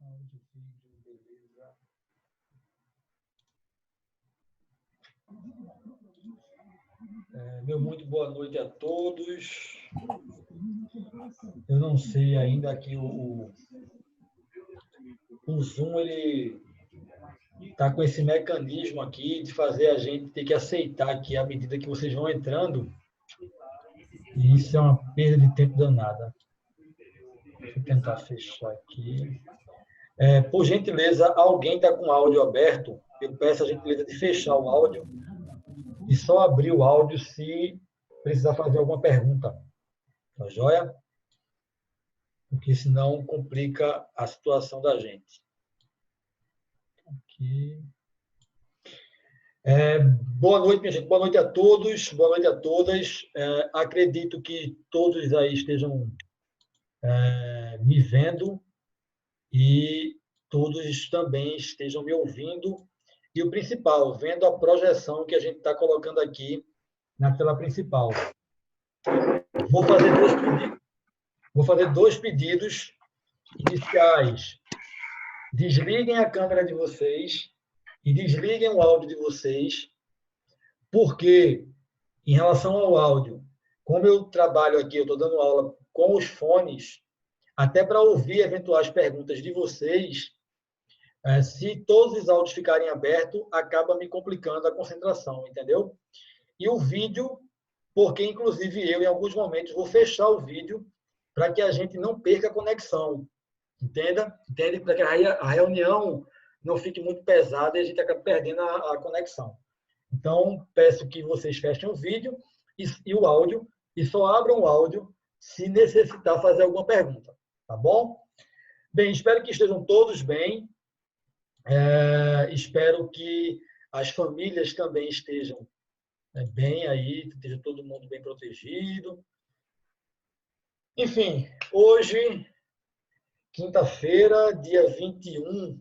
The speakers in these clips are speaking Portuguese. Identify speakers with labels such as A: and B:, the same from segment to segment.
A: Áudio, vídeo, beleza. Meu muito boa noite a todos. Eu não sei ainda que o Zoom ele está com esse mecanismo aqui de fazer a gente ter que aceitar aqui à medida que vocês vão entrando. E isso é uma perda de tempo danada. Deixa eu tentar fechar aqui. Por gentileza, alguém está com o áudio aberto? Eu peço a gentileza de fechar o áudio e só abrir o áudio se precisar fazer alguma pergunta. Tá joia? Porque senão complica a situação da gente. Aqui. Boa noite, minha gente. Boa noite a todos. Boa noite a todas. Acredito que todos aí estejam me vendo e todos também estejam me ouvindo. E o principal, vendo a projeção que a gente está colocando aqui na tela principal. Vou fazer dois pedidos iniciais. Desliguem a câmera de vocês e desliguem o áudio de vocês, porque, em relação ao áudio, como eu trabalho aqui, eu estou dando aula com os fones, até para ouvir eventuais perguntas de vocês, se todos os áudios ficarem abertos, acaba me complicando a concentração, entendeu? E o vídeo, porque, inclusive, eu, em alguns momentos, vou fechar o vídeo para que a gente não perca a conexão. Entende? Para que a reunião não fique muito pesada e a gente acabe perdendo a conexão. Então, peço que vocês fechem o vídeo e o áudio, e só abram o áudio se necessitar fazer alguma pergunta. Tá bom? Bem, espero que estejam todos bem. Espero que as famílias também estejam bem aí, esteja todo mundo bem protegido. Enfim, hoje, quinta-feira, dia 21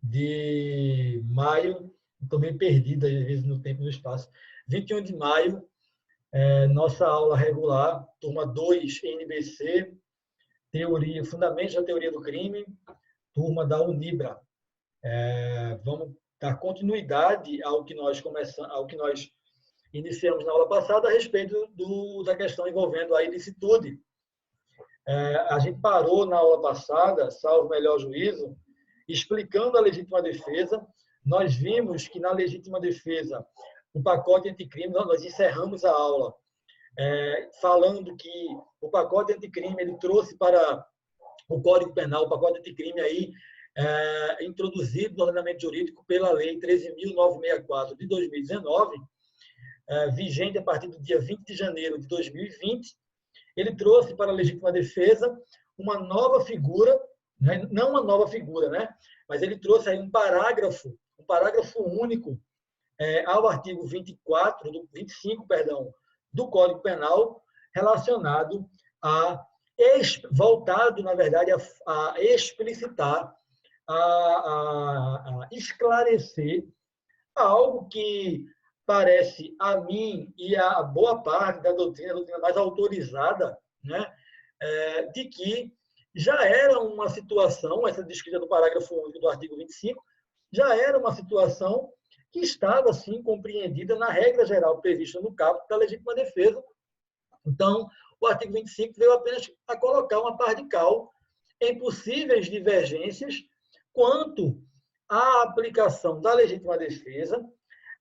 A: de maio, estou meio perdido às vezes no tempo e no espaço. 21 de maio, nossa aula regular, turma 2, NBC, teoria, fundamentos da teoria do crime, turma da Unibra. Vamos dar continuidade ao que nós iniciamos na aula passada a respeito da questão envolvendo a ilicitude. A gente parou na aula passada, salvo melhor juízo, explicando a legítima defesa. Nós vimos que na legítima defesa, o pacote anticrime, nós encerramos a aula falando que o pacote anticrime ele trouxe para o Código Penal, o pacote anticrime aí, introduzido no ordenamento jurídico pela Lei 13.964 de 2019, vigente a partir do dia 20 de janeiro de 2020, ele trouxe para a legítima defesa uma nova figura, né? Não uma nova figura, né? Mas ele trouxe aí um parágrafo único ao artigo 25, do Código Penal, relacionado voltado, na verdade, a explicitar, a esclarecer algo que parece a mim e a boa parte da doutrina mais autorizada, né, de que já era uma situação, essa descrita do parágrafo único do artigo 25, já era uma situação que estava, sim, compreendida na regra geral prevista no caput da legítima defesa. Então, o artigo 25 veio apenas a colocar uma par de cal em possíveis divergências quanto à aplicação da legítima defesa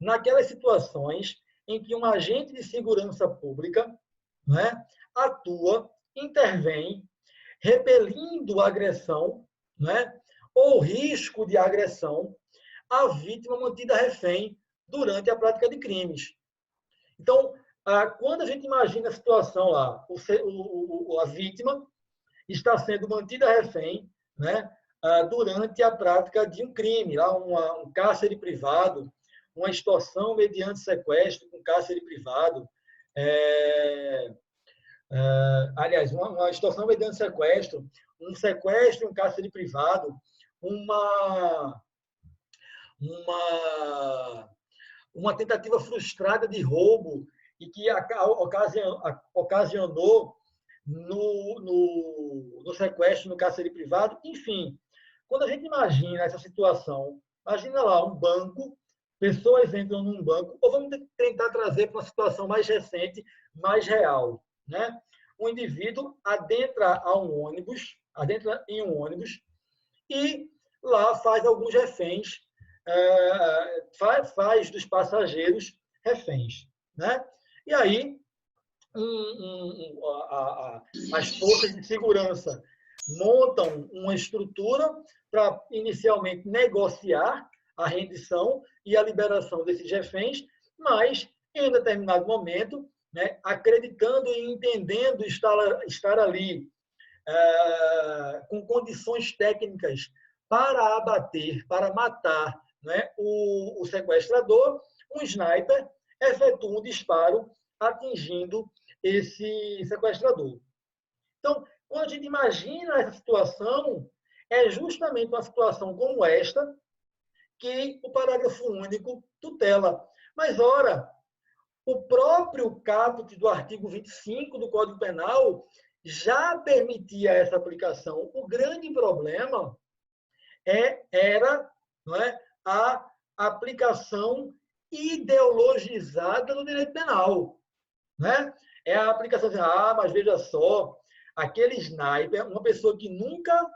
A: naquelas situações em que um agente de segurança pública, né, atua, intervém, repelindo a agressão, né, ou risco de agressão à vítima mantida refém durante a prática de crimes. Então, quando a gente imagina a situação lá, a vítima está sendo mantida refém, né, durante a prática de um crime, lá um cárcere privado, uma extorsão mediante sequestro com cárcere privado, aliás, uma extorsão mediante sequestro, um sequestro, um cárcere privado, uma tentativa frustrada de roubo e que ocasionou no sequestro, no cárcere privado, enfim, Quando a gente imagina essa situação, imagina lá um banco, pessoas entram num banco, ou vamos tentar trazer para uma situação mais recente, mais real, né? Um indivíduo adentra em um ônibus e lá faz alguns reféns, faz dos passageiros reféns, né? E aí as forças de segurança montam uma estrutura para inicialmente negociar a rendição e a liberação desses reféns, mas em um determinado momento, né, acreditando e entendendo estar ali com condições técnicas para abater, para matar, né, o sequestrador, um sniper efetua um disparo atingindo esse sequestrador. Então, quando a gente imagina essa situação, é justamente uma situação como esta que o parágrafo único tutela. Mas, ora, o próprio caput do artigo 25 do Código Penal já permitia essa aplicação. O grande problema era, não é, a aplicação ideologizada do direito penal. Né? É a aplicação assim, mas veja só, aquele sniper, uma pessoa que nunca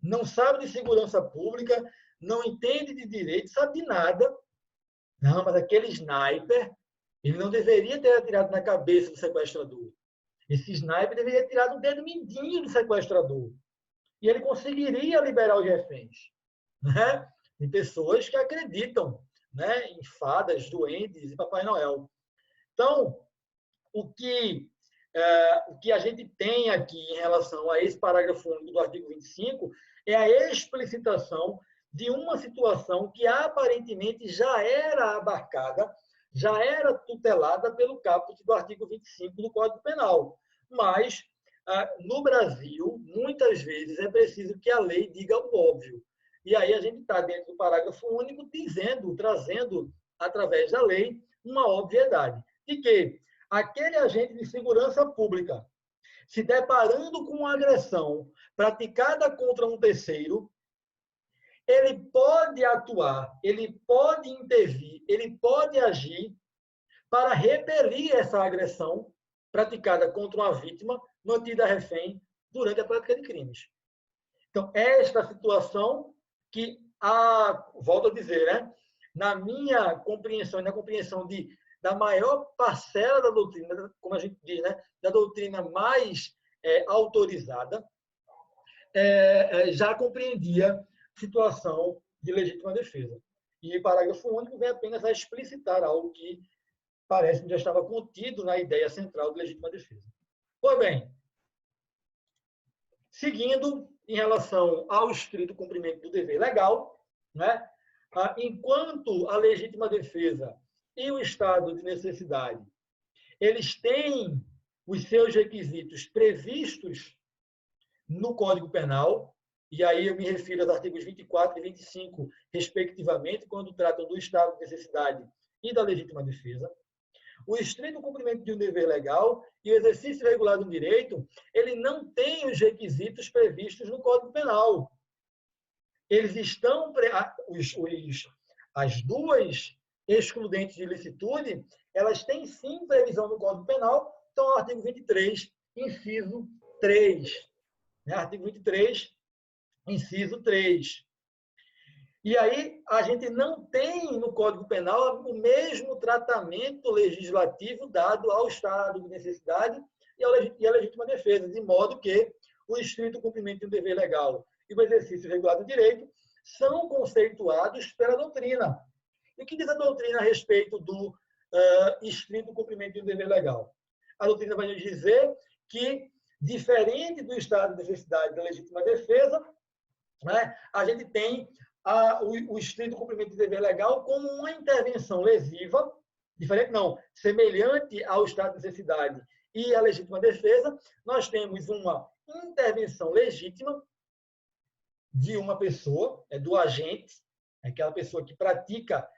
A: não sabe de segurança pública, não entende de direito, sabe de nada. Não, mas aquele sniper, ele não deveria ter atirado na cabeça do sequestrador. Esse sniper deveria ter tirado o dedo mindinho do sequestrador. E ele conseguiria liberar os reféns. Né? Tem pessoas que acreditam, né, em fadas, duendes e Papai Noel. Então, o que a gente tem aqui em relação a esse parágrafo único do artigo 25 é a explicitação de uma situação que aparentemente já era abarcada, já era tutelada pelo caput do artigo 25 do Código Penal. Mas, no Brasil, muitas vezes é preciso que a lei diga o óbvio. E aí a gente está dentro do parágrafo único trazendo, através da lei, uma obviedade. De que aquele agente de segurança pública, se deparando com uma agressão praticada contra um terceiro, ele pode atuar, ele pode intervir, ele pode agir para repelir essa agressão praticada contra uma vítima mantida refém durante a prática de crimes. Então, esta situação que, volto a dizer, né, na minha compreensão e na compreensão da maior parcela da doutrina, como a gente diz, né, da doutrina mais autorizada, já compreendia situação de legítima defesa. E o parágrafo único vem apenas a explicitar algo que parece que já estava contido na ideia central de legítima defesa. Pois bem, seguindo em relação ao estrito cumprimento do dever legal, né, enquanto a legítima defesa e o estado de necessidade, eles têm os seus requisitos previstos no Código Penal, e aí eu me refiro aos artigos 24 e 25, respectivamente, quando tratam do estado de necessidade e da legítima defesa. O estrito cumprimento de um dever legal e o exercício regular do direito, ele não tem os requisitos previstos no Código Penal. Eles estão, as duas excludentes de ilicitude, elas têm sim previsão no Código Penal, então, o artigo 23, inciso 3. Né? Artigo 23, inciso 3. E aí, a gente não tem no Código Penal o mesmo tratamento legislativo dado ao estado de necessidade e à legítima defesa, de modo que o estrito cumprimento de um dever legal e o exercício regular do direito são conceituados pela doutrina. E o que diz a doutrina a respeito do estrito cumprimento de um dever legal? A doutrina vai nos dizer que, diferente do estado de necessidade e da legítima defesa, né, a gente tem o estrito cumprimento do dever legal como uma intervenção lesiva, diferente não, semelhante ao estado de necessidade e à legítima defesa, nós temos uma intervenção legítima de uma pessoa, do agente, aquela pessoa que pratica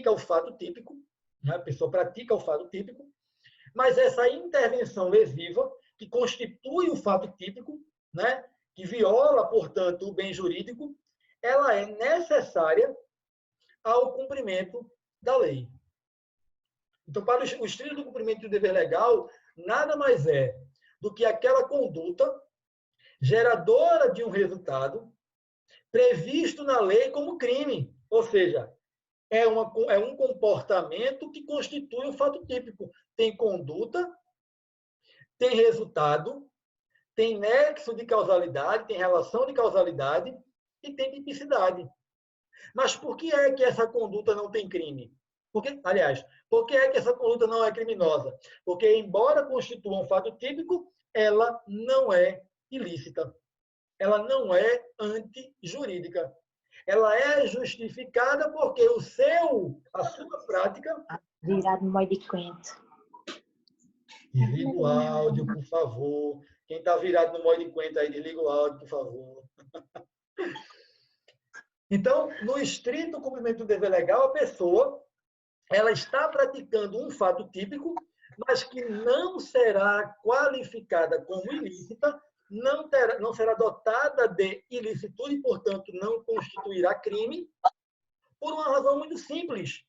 A: o fato típico, né, a pessoa pratica o fato típico, mas essa intervenção lesiva, que constitui o fato típico, né, que viola, portanto, o bem jurídico, ela é necessária ao cumprimento da lei. Então, para o estrito cumprimento do dever legal, nada mais é do que aquela conduta geradora de um resultado previsto na lei como crime. Ou seja, é um comportamento que constitui um fato típico. Tem conduta, tem resultado, tem nexo de causalidade, tem relação de causalidade e tem tipicidade. Mas por que é que essa conduta não tem crime? Aliás, por que é que essa conduta não é criminosa? Porque, embora constitua um fato típico, ela não é ilícita. Ela não é antijurídica. Ela é justificada porque a sua prática...
B: Virado no modo de quento.
A: Desliga o áudio, por favor. Quem está virado no modo de quento aí, desliga o áudio, por favor. Então, no estrito cumprimento do dever legal, a pessoa ela está praticando um fato típico, mas que não será qualificada como ilícita, não será dotada de ilicitude e, portanto, não constituirá crime, por uma razão muito simples.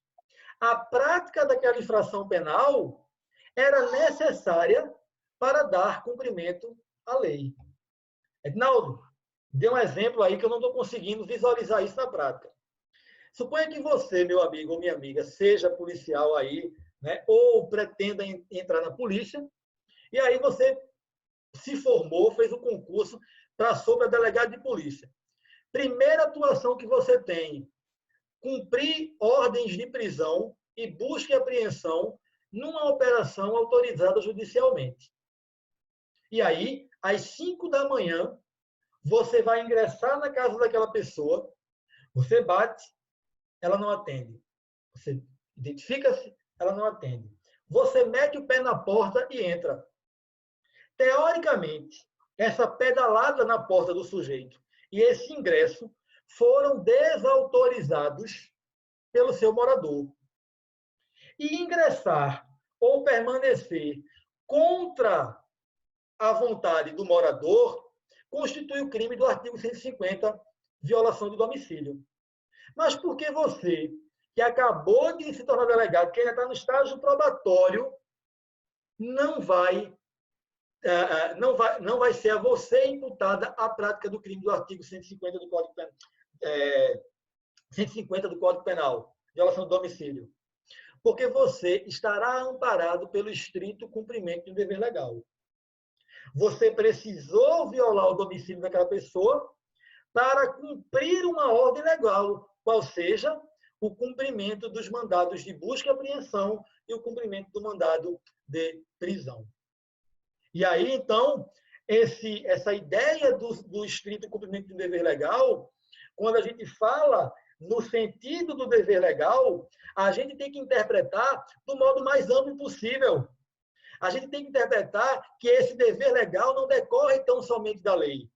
A: A prática daquela infração penal era necessária para dar cumprimento à lei. Ednaldo, dê um exemplo aí que eu não estou conseguindo visualizar isso na prática. Suponha que você, meu amigo ou minha amiga, seja policial aí, né, ou pretenda entrar na polícia, e aí você se formou, fez o concurso para sobredelegado de polícia. Primeira atuação que você tem, cumprir ordens de prisão e busca e apreensão numa operação autorizada judicialmente. E aí, às 5 da manhã, você vai ingressar na casa daquela pessoa, você bate, ela não atende. Você identifica-se, ela não atende. Você mete o pé na porta e entra. Teoricamente, essa pedalada na porta do sujeito e esse ingresso foram desautorizados pelo seu morador. E ingressar ou permanecer contra a vontade do morador constitui o crime do artigo 150, violação do domicílio. Mas por que você, que acabou de se tornar delegado, que ainda está no estágio probatório, não vai ser a você imputada a prática do crime do artigo 150 do Código Penal, 150 do Código Penal, violação do domicílio? Porque você estará amparado pelo estrito cumprimento do dever legal. Você precisou violar o domicílio daquela pessoa para cumprir uma ordem legal, qual seja o cumprimento dos mandados de busca e apreensão e o cumprimento do mandado de prisão. E aí, então, essa ideia do estrito cumprimento do dever legal, quando a gente fala no sentido do dever legal, a gente tem que interpretar do modo mais amplo possível. A gente tem que interpretar que esse dever legal não decorre tão somente da lei.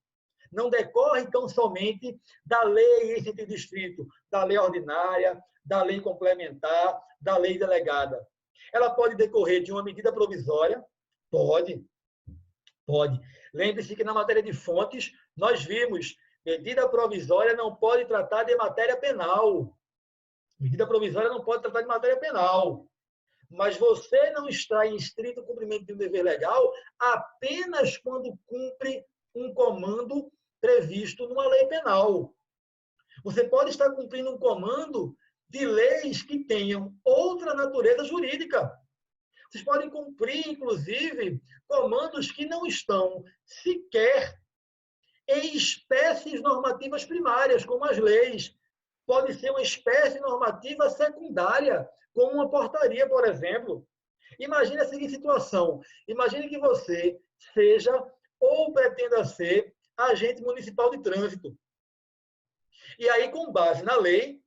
A: Não decorre tão somente da lei em sentido estrito, da lei ordinária, da lei complementar, da lei delegada. Ela pode decorrer de uma medida provisória? Pode. Lembre-se que na matéria de fontes, nós vimos, medida provisória não pode tratar de matéria penal. Medida provisória não pode tratar de matéria penal. Mas você não está em estrito cumprimento de um dever legal apenas quando cumpre um comando previsto numa lei penal. Você pode estar cumprindo um comando de leis que tenham outra natureza jurídica. Vocês podem cumprir, inclusive, comandos que não estão sequer em espécies normativas primárias, como as leis. Pode ser uma espécie normativa secundária, como uma portaria, por exemplo. Imagine a seguinte situação. Imagine que você seja ou pretenda ser agente municipal de trânsito. E aí, com base na lei,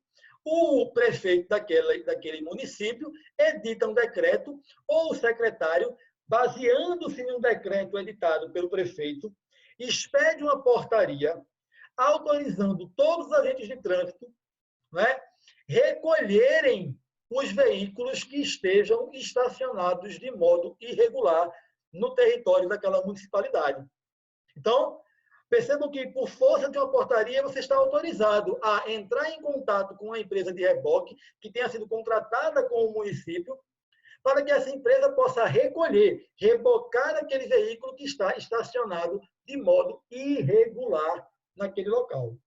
A: o prefeito daquele município edita um decreto, ou o secretário, baseando-se em um decreto editado pelo prefeito, expede uma portaria autorizando todos os agentes de trânsito, né, recolherem os veículos que estejam estacionados de modo irregular no território daquela municipalidade. Então, Percebam que, por força de uma portaria, você está autorizado a entrar em contato com uma empresa de reboque que tenha sido contratada com o município, para que essa empresa possa recolher, rebocar aquele veículo que está estacionado de modo irregular naquele local.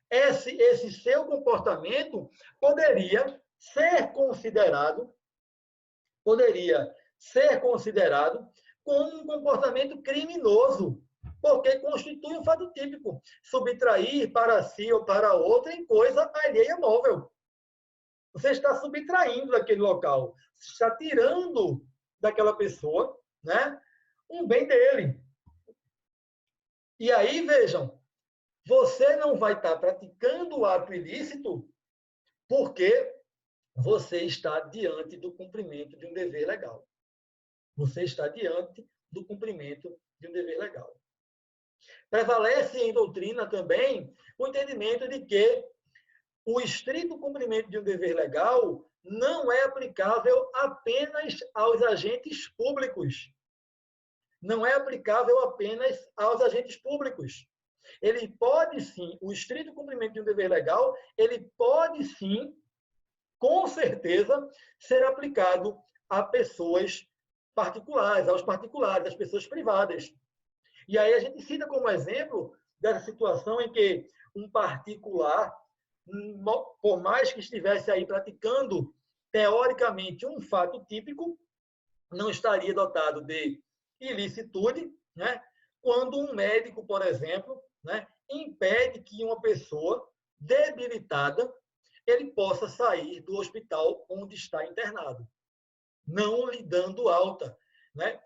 A: Esse seu comportamento poderia ser considerado como um comportamento criminoso, porque constitui um fato típico, subtrair para si ou para outra em coisa alheia móvel. Você está subtraindo daquele local, você está tirando daquela pessoa, né, um bem dele. E aí, vejam, você não vai estar praticando o ato ilícito porque você está diante do cumprimento de um dever legal. Você está diante do cumprimento de um dever legal. Prevalece em doutrina também o entendimento de que o estrito cumprimento de um dever legal não é aplicável apenas aos agentes públicos. Não é aplicável apenas aos agentes públicos. Ele pode sim, o estrito cumprimento de um dever legal, ele pode sim, com certeza, ser aplicado a pessoas particulares, aos particulares, às pessoas privadas. E aí a gente cita como exemplo dessa situação em que um particular, por mais que estivesse aí praticando teoricamente um fato típico, não estaria dotado de ilicitude, né? Quando um médico, por exemplo, né, impede que uma pessoa debilitada ele possa sair do hospital onde está internado, não lhe dando alta, né,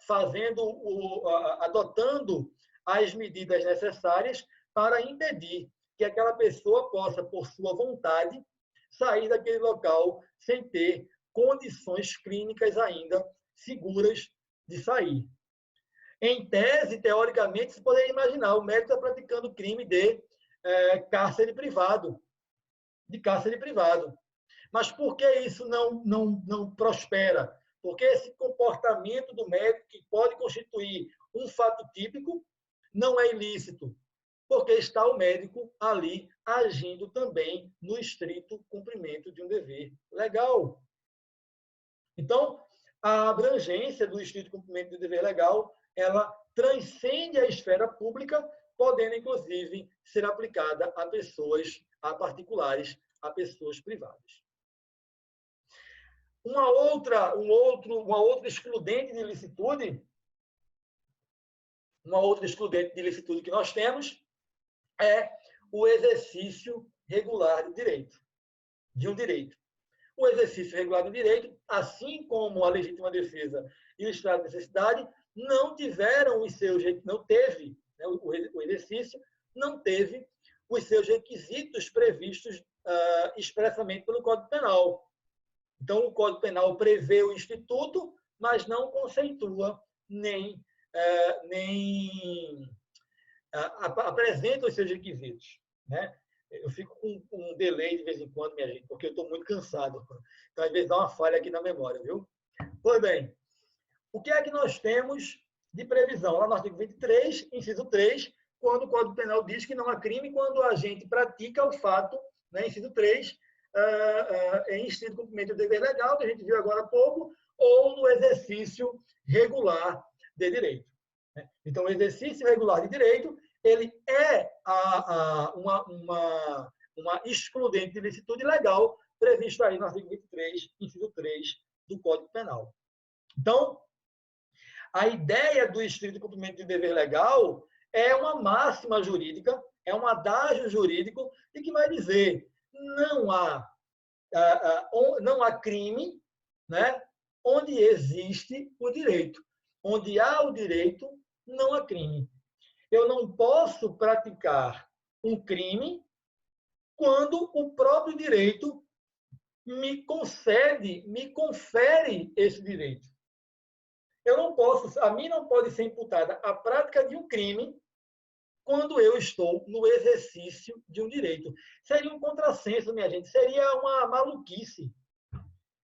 A: adotando as medidas necessárias para impedir que aquela pessoa possa, por sua vontade, sair daquele local sem ter condições clínicas ainda seguras de sair. Em tese, teoricamente, se poderia imaginar, o médico está praticando crime de cárcere privado. Mas por que isso não prospera? Porque esse comportamento do médico, que pode constituir um fato típico, não é ilícito. Porque está o médico ali agindo também no estrito cumprimento de um dever legal. Então, a abrangência do estrito cumprimento de um dever legal, ela transcende a esfera pública, podendo, inclusive, ser aplicada a pessoas, a particulares, a pessoas privadas. Uma outra excludente de ilicitude, que nós temos é o exercício regular de um direito. O exercício regular do direito, assim como a legítima defesa e o estado de necessidade, não teve, né, o exercício não teve os seus requisitos previstos expressamente pelo Código Penal. Então, o Código Penal prevê o instituto, mas não conceitua nem apresenta os seus requisitos, né? Eu fico com um delay de vez em quando, minha gente, porque eu estou muito cansado. Então, às vezes, dá uma falha aqui na memória, viu? Pois bem, o que é que nós temos de previsão? Lá no artigo 23, inciso 3, quando o Código Penal diz que não há crime quando a gente pratica o fato, né, inciso 3, em estrito cumprimento do dever legal, que a gente viu agora há pouco, ou no exercício regular de direito. Então, o exercício regular de direito, ele é uma excludente de ilicitude legal prevista aí no artigo 23, inciso 3 do Código Penal. Então, a ideia do estrito cumprimento de dever legal é uma máxima jurídica, é um adágio jurídico de que vai dizer não há crime, né, onde existe o direito. Onde há o direito, não há crime. Eu não posso praticar um crime quando o próprio direito me confere esse direito. A mim não pode ser imputada a prática de um crime quando eu estou no exercício de um direito. Seria um contrassenso, minha gente, seria uma maluquice.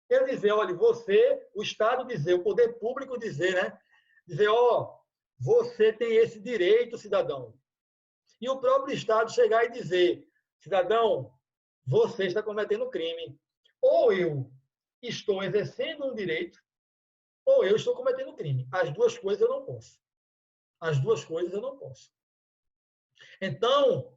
A: Eu dizer, olha, o Estado dizer, o poder público dizer, né? Dizer, você tem esse direito, cidadão, e o próprio Estado chegar e dizer, cidadão, você está cometendo crime. Ou eu estou exercendo um direito, ou eu estou cometendo crime. As duas coisas eu não posso. As duas coisas eu não posso. Então,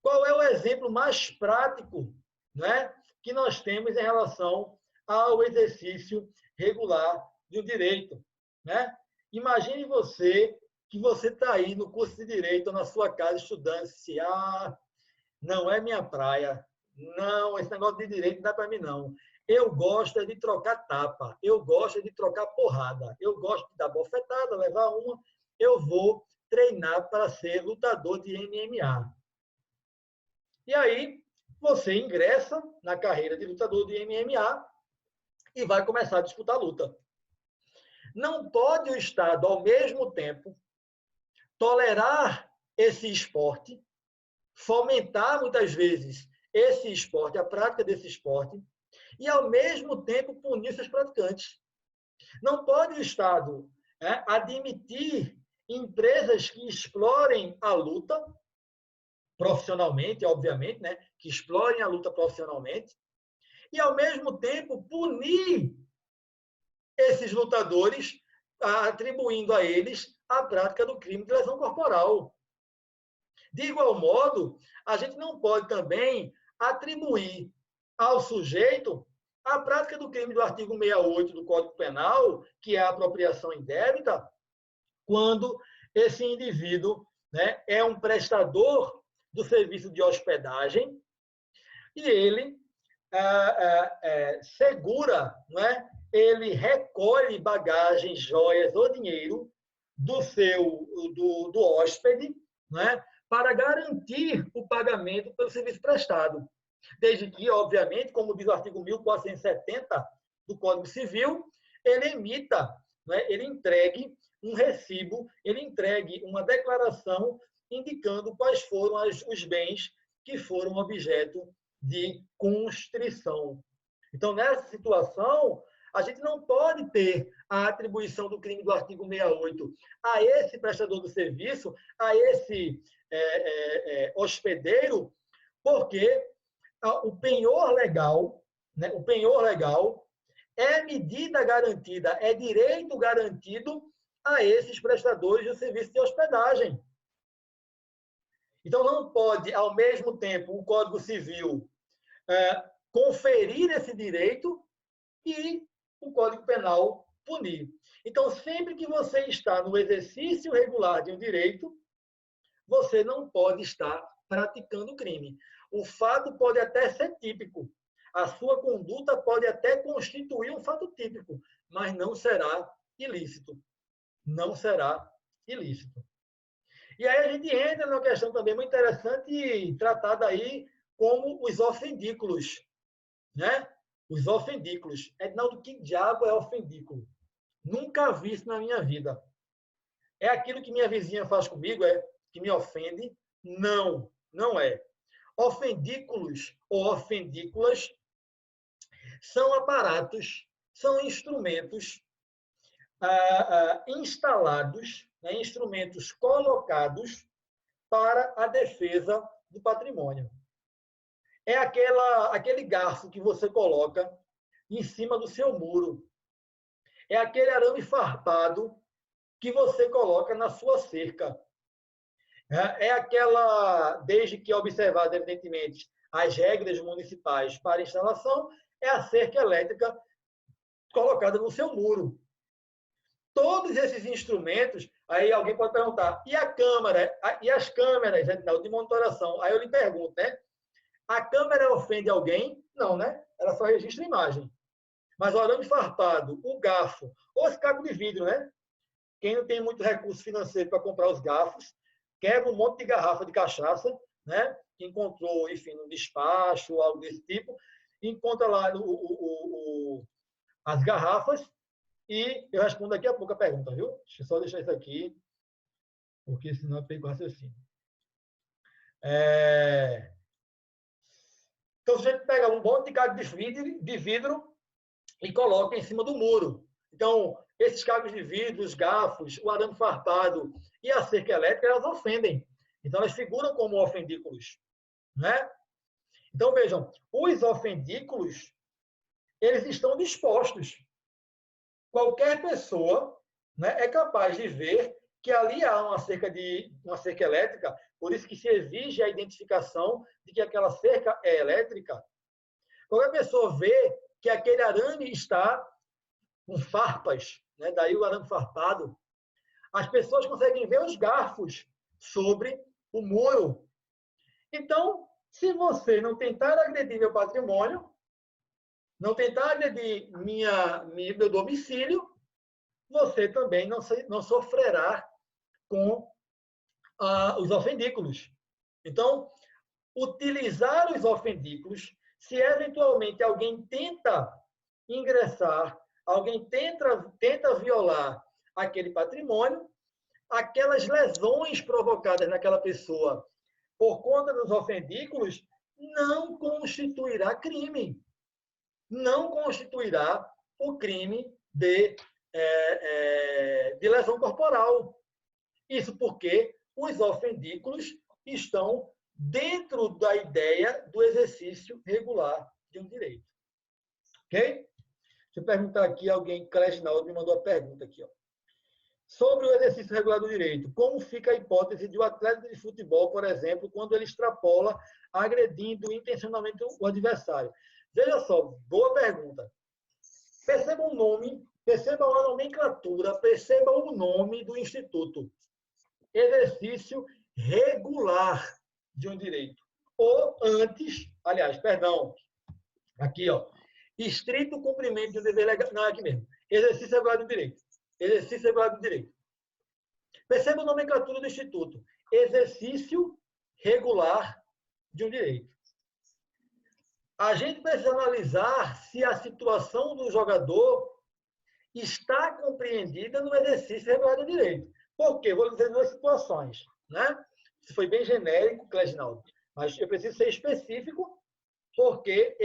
A: qual é o exemplo mais prático, né, que nós temos em relação ao exercício regular de um direito? Né? Imagine você que você está aí no curso de Direito, na sua casa, estudando, se não é minha praia, não, esse negócio de direito não dá para mim, não. Eu gosto de trocar tapa, eu gosto de trocar porrada, eu gosto de dar bofetada, levar uma, eu vou treinar para ser lutador de MMA. E aí, você ingressa na carreira de lutador de MMA e vai começar a disputar a luta. Não pode o Estado, ao mesmo tempo, tolerar esse esporte, fomentar, muitas vezes, esse esporte, a prática desse esporte, e, ao mesmo tempo, punir seus praticantes. Não pode o Estado admitir empresas que explorem a luta profissionalmente, obviamente, né? Que explorem a luta profissionalmente, e, ao mesmo tempo, punir esses lutadores, atribuindo a eles a prática do crime de lesão corporal. De igual modo, a gente não pode também atribuir ao sujeito a prática do crime do artigo 68 do Código Penal, que é a apropriação indébita, quando esse indivíduo, né, é um prestador do serviço de hospedagem e ele segura, né, ele recolhe bagagens, joias ou dinheiro do hóspede, né, para garantir o pagamento pelo serviço prestado. Desde que, obviamente, como diz o artigo 1470 do Código Civil, ele emita, né, ele entregue um recibo, ele entregue uma declaração indicando quais foram os bens que foram objeto de constrição. Então, nessa situação, a gente não pode ter a atribuição do crime do artigo 68 a esse prestador do serviço, a esse hospedeiro, porque o penhor legal, né, o penhor legal é medida garantida, é direito garantido a esses prestadores de serviço de hospedagem. Então, não pode, ao mesmo tempo, o Código Civil conferir esse direito e o Código Penal punir. Então, sempre que você está no exercício regular de um direito, você não pode estar praticando crime. O fato pode até ser típico. A sua conduta pode até constituir um fato típico, mas não será ilícito. Não será ilícito. E aí a gente entra numa questão também muito interessante, tratada aí como os ofendículos. Né? Os ofendículos. Ednaldo, que diabo é ofendículo? Nunca vi isso na minha vida. É aquilo que minha vizinha faz comigo, que me ofende? Não, não é. Ofendículos ou ofendículas são aparatos, são instrumentos instalados, né, instrumentos colocados para a defesa do patrimônio. É aquele garfo que você coloca em cima do seu muro. É aquele arame farpado que você coloca na sua cerca. É aquela, desde que observado, evidentemente, as regras municipais para instalação, é a cerca elétrica colocada no seu muro. Todos esses instrumentos, aí alguém pode perguntar, e a câmera, e as câmeras de monitoração? Aí eu lhe pergunto, né? A câmera ofende alguém? Não, né? Ela só registra a imagem. Mas o arame farpado, o garfo, ou esse cabo de vidro, né? Quem não tem muito recurso financeiro para comprar os garfos, quebra um monte de garrafa de cachaça, né? Que encontrou, enfim, no despacho, algo desse tipo, encontra lá as garrafas e eu respondo daqui a pouco a pergunta, viu? Deixa eu só deixar isso aqui, porque senão eu pego o raciocínio. Então, você pega um monte de cabo de vidro e coloca em cima do muro. Então, esses cabos de vidro, os garfos, o arame farpado e a cerca elétrica, elas ofendem. Então, elas figuram como ofendículos, né? Então, vejam, os ofendículos, eles estão dispostos. Qualquer pessoa, né, é capaz de ver que ali há uma cerca elétrica, por isso que se exige a identificação de que aquela cerca é elétrica. Qualquer pessoa vê que aquele arame está com farpas, né, daí o arame farpado. As pessoas conseguem ver os garfos sobre o muro. Então, se você não tentar agredir meu patrimônio, não tentar agredir meu domicílio, você também não sofrerá com os ofendículos. Então, utilizar os ofendículos, se eventualmente alguém tenta ingressar, alguém tenta violar aquele patrimônio, aquelas lesões provocadas naquela pessoa por conta dos ofendículos não constituirá crime. Não constituirá o crime de lesão corporal. Isso porque os ofendículos estão dentro da ideia do exercício regular de um direito. Ok? Deixa eu perguntar aqui, alguém, Cléginaldo, me mandou a pergunta aqui. Ó. Sobre o exercício regular do direito, como fica a hipótese de um atleta de futebol, por exemplo, quando ele extrapola, agredindo intencionalmente o adversário? Veja só, boa pergunta. Perceba o nome, perceba a nomenclatura, perceba o nome do instituto. Exercício regular de um direito. Ou antes, aliás, perdão, aqui, ó, estrito cumprimento de um dever legal, não, é aqui mesmo. Exercício regular do direito. Exercício regular do direito. Perceba a nomenclatura do instituto. Exercício regular de um direito. A gente precisa analisar se a situação do jogador está compreendida no exercício regular do direito. Por quê? Vou dizer duas situações. Né? Isso foi bem genérico, Cléginaldo, mas eu preciso ser específico porque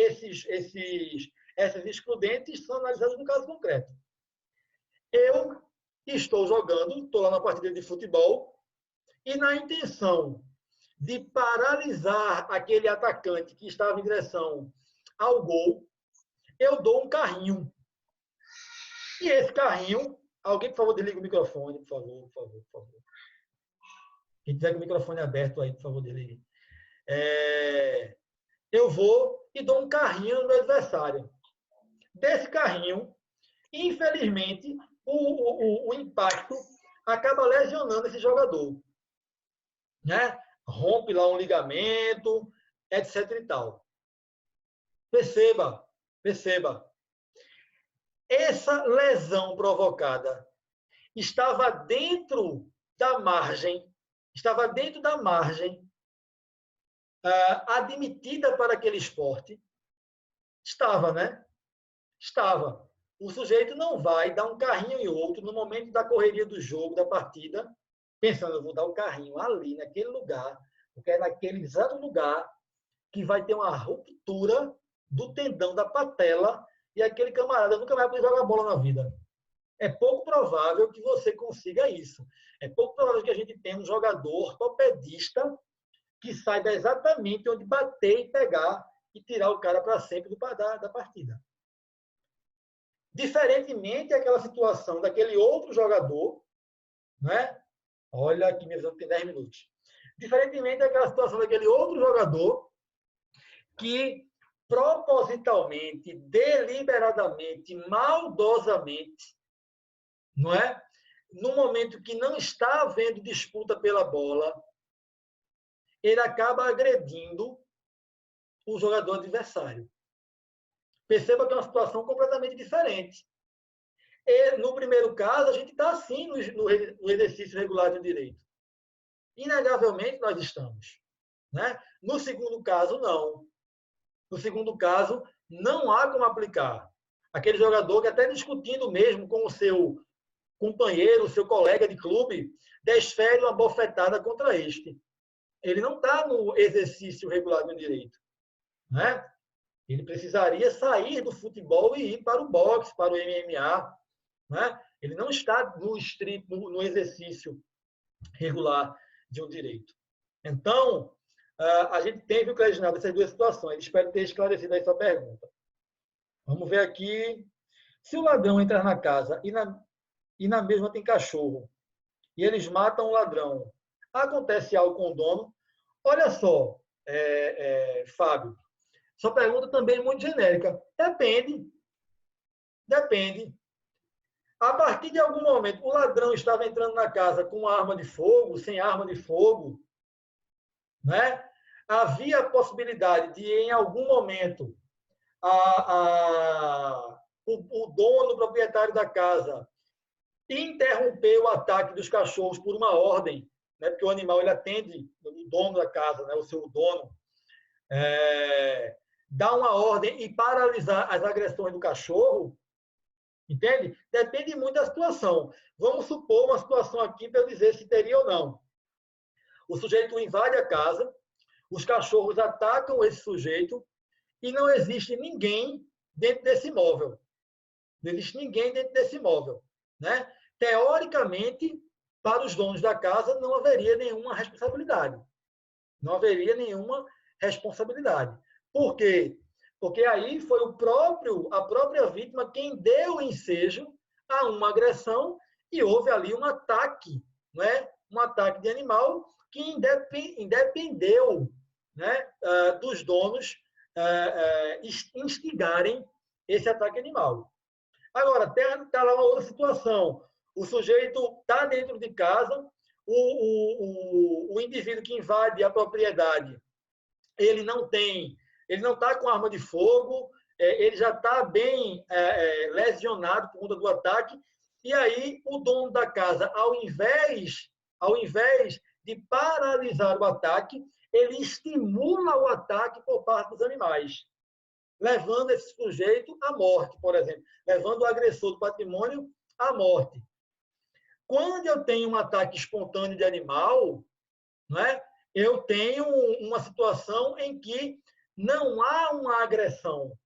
A: essas excludentes são analisadas no caso concreto. Eu estou jogando, estou lá na partida de futebol, e na intenção de paralisar aquele atacante que estava em direção ao gol, eu dou um carrinho. E esse carrinho, alguém, por favor, desliga o microfone, por favor, por favor, por favor. Quem tiver com o microfone aberto aí, por favor, desligue. Eu vou e dou um carrinho no meu adversário. Desse carrinho, infelizmente, o impacto acaba lesionando esse jogador. Né? Rompe lá um ligamento, etc. e tal. Perceba. Essa lesão provocada estava dentro da margem admitida para aquele esporte. Estava, né? Estava. O sujeito não vai dar um carrinho em outro no momento da correria do jogo, da partida, pensando, eu vou dar um carrinho ali, naquele lugar, porque é naquele exato lugar que vai ter uma ruptura do tendão da patela e aquele camarada nunca vai poder jogar bola na vida. É pouco provável que você consiga isso. É pouco provável que a gente tenha um jogador ortopedista que saiba exatamente onde bater e pegar e tirar o cara para sempre da partida. Diferentemente aquela situação daquele outro jogador, né? Olha aqui, minha visão tem 10 minutos. Diferentemente daquela situação daquele outro jogador que propositalmente, deliberadamente, maldosamente, não é? No momento que não está havendo disputa pela bola, ele acaba agredindo o jogador adversário. Perceba que é uma situação completamente diferente. E, no primeiro caso, a gente está assim no exercício regular de direito. Inegavelmente, nós estamos. Né? No segundo caso, não. No segundo caso, não há como aplicar. Aquele jogador que até discutindo mesmo com o seu companheiro, o seu colega de clube, desfere uma bofetada contra este. Ele não está no exercício regular do direito. Né? Ele precisaria sair do futebol e ir para o boxe, para o MMA. Né? Ele não está no exercício regular de um direito. Então, a gente tem, viu, Cleginaldo, essas duas situações. Espero ter esclarecido aí sua pergunta. Vamos ver aqui. Se o ladrão entrar na casa e na mesma tem cachorro, e eles matam o ladrão, acontece algo com o dono? Olha só, Fábio, sua pergunta também é muito genérica. Depende. Depende. A partir de algum momento, o ladrão estava entrando na casa com uma arma de fogo, sem arma de fogo, né? Havia a possibilidade de, em algum momento, o dono, o proprietário da casa, interromper o ataque dos cachorros por uma ordem, né? Porque o animal ele atende o dono da casa, né? O seu dono, dá uma ordem e paralisar as agressões do cachorro, entende? Depende muito da situação. Vamos supor uma situação aqui para eu dizer se teria ou não. O sujeito invade a casa, os cachorros atacam esse sujeito e não existe ninguém dentro desse imóvel. Não existe ninguém dentro desse imóvel, né? Teoricamente, para os donos da casa, não haveria nenhuma responsabilidade. Não haveria nenhuma responsabilidade. Por quê? Porque aí foi a própria vítima quem deu o ensejo a uma agressão e houve ali um ataque, né? Um ataque de animal que independeu, né, dos donos instigarem esse ataque animal. Agora, está lá uma outra situação. O sujeito está dentro de casa, o indivíduo que invade a propriedade, ele não está com arma de fogo, ele já está bem lesionado por conta do ataque, e aí o dono da casa, ao invés de paralisar o ataque, ele estimula o ataque por parte dos animais, levando esse sujeito à morte, por exemplo, levando o agressor do patrimônio à morte. Quando eu tenho um ataque espontâneo de animal, né, eu tenho uma situação em que não há uma agressão.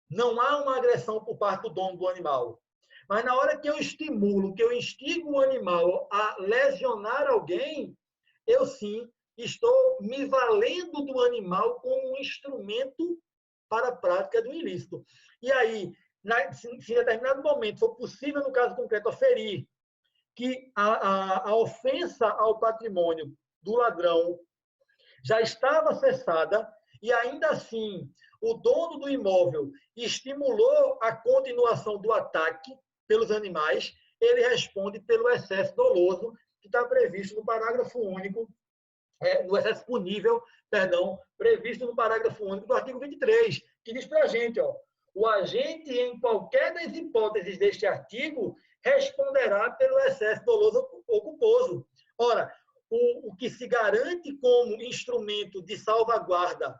A: Não há uma agressão por parte do dono do animal. Mas na hora que eu estimulo, que eu instigo o animal a lesionar alguém, eu sim estou me valendo do animal como um instrumento para a prática do ilícito. E aí, se em determinado momento for possível, no caso concreto, aferir que a ofensa ao patrimônio do ladrão já estava cessada e ainda assim o dono do imóvel estimulou a continuação do ataque pelos animais, ele responde pelo excesso doloso que está previsto no parágrafo único, no excesso punível, perdão, previsto no parágrafo único do artigo 23, que diz para a gente, o agente, em qualquer das hipóteses deste artigo, responderá pelo excesso doloso ou culposo. Ora, o que se garante como instrumento de salvaguarda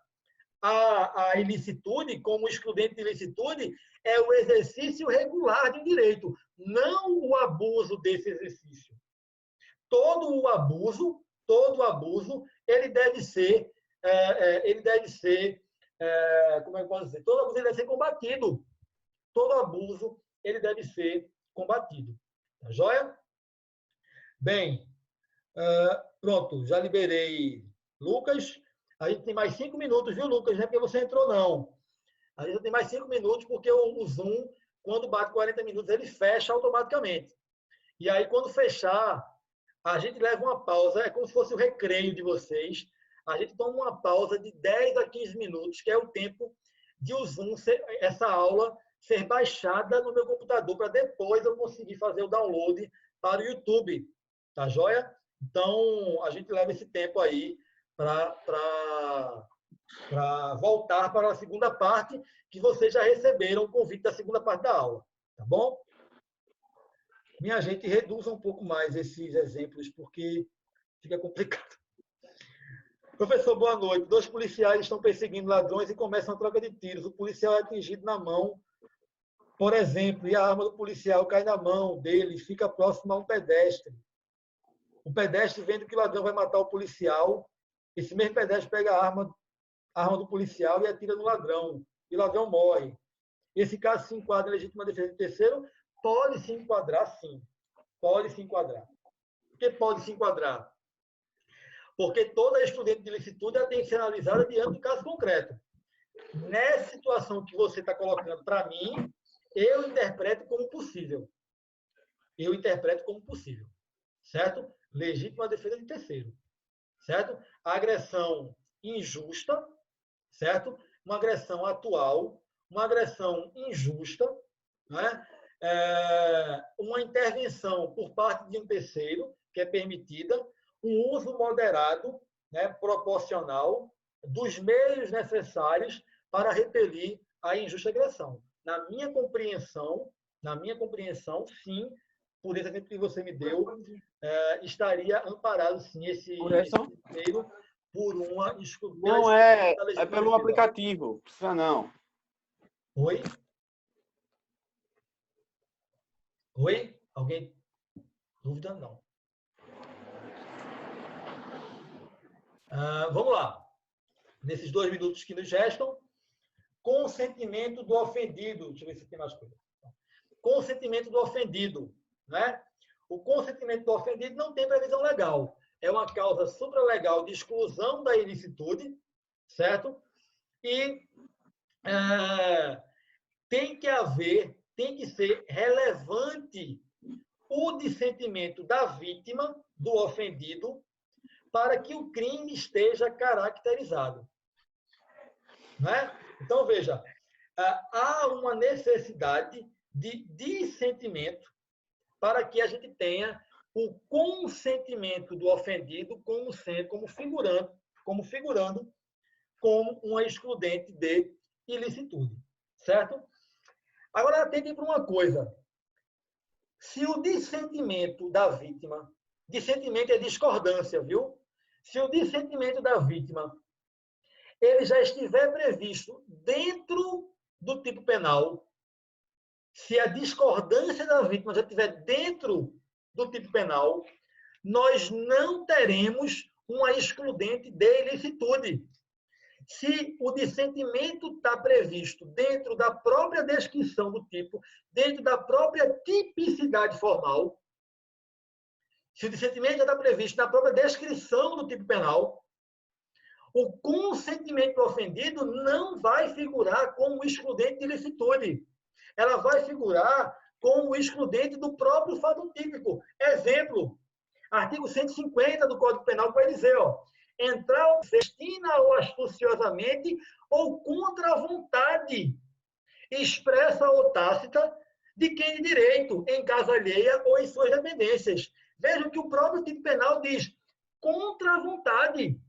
A: à ilicitude, como excludente de ilicitude, é o exercício regular de um direito, não o abuso desse exercício. Todo abuso, ele deve ser, como é que eu posso dizer? Todo abuso ele deve ser combatido. Todo abuso, ele deve ser combatido. Tá joia? Bem, pronto, já liberei Lucas. A gente tem mais 5 minutos, viu, Lucas? Não é porque você entrou, não. A gente tem mais 5 minutos, porque o Zoom, quando bate 40 minutos, ele fecha automaticamente. E aí, quando fechar, a gente leva uma pausa, é como se fosse o recreio de vocês. A gente toma uma pausa de 10 a 15 minutos, que é o tempo de o Zoom, essa aula, ser baixada no meu computador, para depois eu conseguir fazer o download para o YouTube. Tá joia? Então, a gente leva esse tempo aí para voltar para a segunda parte, que vocês já receberam o convite da segunda parte da aula. Tá bom? Minha gente, reduza um pouco mais esses exemplos, porque fica complicado. Professor, boa noite. 2 policiais estão perseguindo ladrões e começam a troca de tiros. O policial é atingido na mão, por exemplo, e a arma do policial cai na mão dele e fica próximo a um pedestre. O pedestre, vendo que o ladrão vai matar o policial, esse mesmo pedestre pega a arma do policial e atira no ladrão. E o ladrão morre. Esse caso se enquadra em legítima defesa de terceiro? Pode se enquadrar, sim. Pode se enquadrar. Por que pode se enquadrar? Porque toda excludente de ilicitude ela tem que ser analisada diante do caso concreto. Nessa situação que você está colocando para mim, eu interpreto como possível. Eu interpreto como possível. Certo? Legítima defesa de terceiro. Certo? A agressão injusta, certo? Uma agressão atual, uma agressão injusta, né? Uma intervenção por parte de um terceiro, que é permitida, um uso moderado, né, proporcional, dos meios necessários para repelir a injusta agressão. Na minha compreensão, sim, por esse exemplo que você me deu, estaria amparado, sim, esse terceiro por uma exclusão.
C: Não é pelo aplicativo, precisa não.
A: Oi? Oi? Alguém? Dúvida? Não. Vamos lá. Nesses 2 minutos que nos restam, consentimento do ofendido. Deixa eu ver se tem mais coisa. Consentimento do ofendido. Né? O consentimento do ofendido não tem previsão legal. É uma causa supralegal de exclusão da ilicitude, certo? E tem que ser relevante o dissentimento da vítima, do ofendido, para que o crime esteja caracterizado. Né? Então, veja, há uma necessidade de dissentimento para que a gente tenha o consentimento do ofendido como figurando como uma excludente de ilicitude. Certo? Agora, atentem para uma coisa. Se o dissentimento da vítima, dissentimento é discordância, viu? Se o dissentimento da vítima ele já estiver previsto dentro do tipo penal, se a discordância da vítima já estiver dentro do tipo penal, nós não teremos uma excludente de ilicitude. Se o dissentimento está previsto dentro da própria descrição do tipo, dentro da própria tipicidade formal, se o dissentimento já está previsto na própria descrição do tipo penal, o consentimento do ofendido não vai figurar como excludente de ilicitude. Ela vai figurar como excludente do próprio fato típico. Exemplo, artigo 150 do Código Penal vai dizer, entrar festina ou astuciosamente ou contra a vontade expressa ou tácita de quem de direito, em casa alheia ou em suas dependências. Vejam que o próprio tipo penal diz contra a vontade.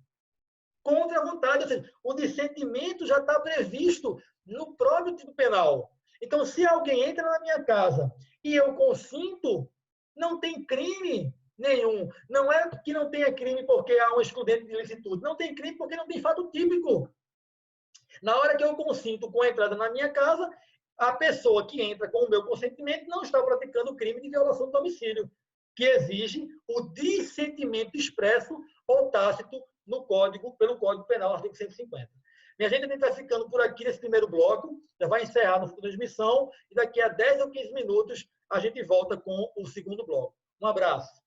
A: Contra a vontade, ou seja, o dissentimento já está previsto no próprio tipo penal. Então, se alguém entra na minha casa e eu consinto, não tem crime nenhum. Não é que não tenha crime porque há um excludente de ilicitude. Não tem crime porque não tem fato típico. Na hora que eu consinto com a entrada na minha casa, a pessoa que entra com o meu consentimento não está praticando o crime de violação do domicílio, que exige o dissentimento expresso ou tácito pelo Código Penal, artigo 150. Minha gente, a gente está ficando por aqui nesse primeiro bloco, já vai encerrar no transmissão, e daqui a 10 ou 15 minutos a gente volta com o segundo bloco. Um abraço.